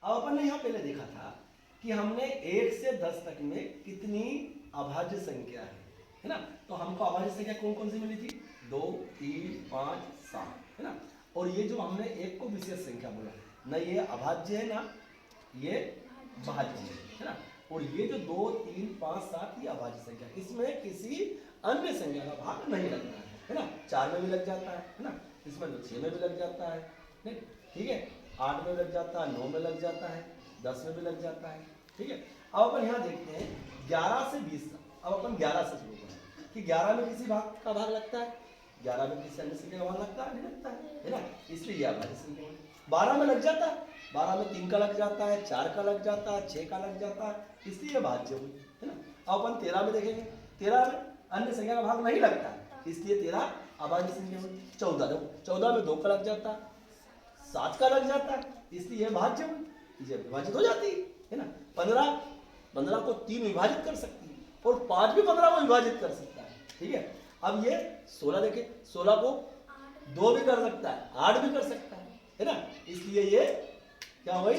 अब अपन ने यहाँ पहले देखा था कि हमने 1 से 10 तक में कितनी अभाज्य संख्या है ना। तो हमको अभाज्य संख्या कौन कौन सी मिली थी? 2, 3, 5, 7 है ना। और ये जो हमने एक को विशेष संख्या बोला, ना ये अभाज्य है ना ये भाज्य है ना। और ये जो 2, 3, 5, 7 ये अभाज्य संख्या, इसमें किसी अन्य संख्या का भाग नहीं लगता है ना। 4 में भी लग जाता है ना, इसमें तो 6 में भी लग जाता है नहीं, ठीक है, 8 में लग जाता है, 9 में लग जाता है, 10 में भी लग जाता है, ठीक है। अब अपन यहाँ देखते हैं 11 से 20 तक। अब अपन 11 से शुरू करें कि 11 में किसी भाग का भाग लगता है, 11 में किसी अन्य संख्या का भाग लगता है, नहीं लगता है ना, इसलिए यह अभाज्य संख्या है। 12 में लग जाता है, 12 में 3 का लग जाता है, 4 का लग जाता है, 6 का लग जाता है, इसलिए यह भाज्य हुई है ना। अब अपन 13 में देखेंगे, 13 में अन्य संख्या का भाग नहीं लगता है, इसलिए 13 अभाज्य संख्या हुई। 14 में 2 का लग जाता है, 7 का लग जाता है, इसलिए यह भाज्य हुई, ये विभाजित हो जाती है ना। 15 को 3 विभाजित कर सकती है और 5 भी 15 को विभाजित कर सकता है, ठीक है। अब ये 16 देखें, 16 को 2 भी कर सकता है, 8 भी कर सकता है ना, इसलिए ये क्या हुई?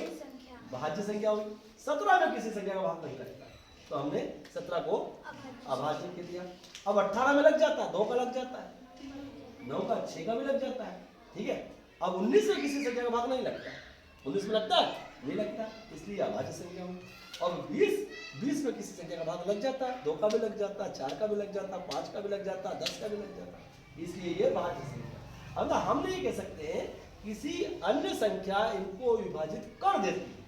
भाज्य संख्या हुई। 17 में किसी संख्या का भाग नहीं लगता, तो हमने 17 को अभाज्य के दिया। अब 18 में लग जाता है, 2 का लग जाता है, 9 का 6 का भी लग जाता है, ठीक है। अब 19 में किसी संख्या का भाग नहीं लगता, 19 में लगता है, नहीं लगता, इसलिए अभाज्य संख्या हुई। और 20 में किसी संख्या का भाग लग जाता है, 2 का भी लग जाता है, 4 का भी लग जाता है, 5 का भी लग जाता है, 10 का भी लग जाता है, इसलिए ये भाज्य संख्या। अब हम ये कह सकते हैं किसी अन्य संख्या इनको विभाजित कर देती है,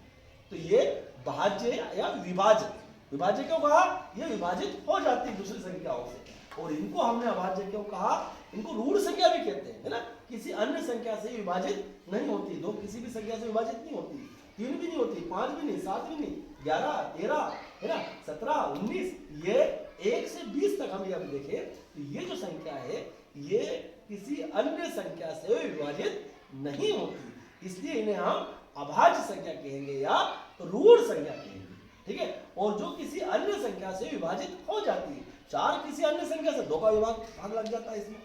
तो ये भाज्य या विभाज्य। विभाज्य क्यों कहा? ये विभाजित हो जाती है दूसरी संख्याओं से। और इनको हमने अभाज्य क्यों कहा? इनको ऋण संख्या भी कहते हैं, है ना। किसी अन्य संख्या से विभाजित नहीं होती, 2 किसी भी संख्या से विभाजित नहीं होती, 3 भी नहीं होती, 5 भी नहीं, 7 भी नहीं, 11, 13 है ना, 17, 19, ये 1 से 20 तक हम ये अभी देखें तो ये जो संख्या है ये किसी अन्य संख्या से विभाजित नहीं होती, इसलिए इन्हें हम अभाज्य संख्या कहेंगे या ऋण संख्या कहेंगे, ठीक है। और जो किसी अन्य संख्या से विभाजित हो जाती है, 4 किसी अन्य संख्या से 2 का भाग लग जाता है, इसमें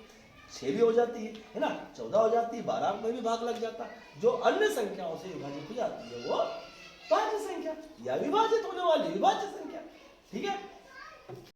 6 भी हो जाती है ना, 14 हो जाती है, 12 में भी भाग लग जाता है। जो अन्य संख्याओं से विभाजित हो जाती है वो भाज्य संख्या या विभाजित होने वाली विभाज्य संख्या, ठीक है।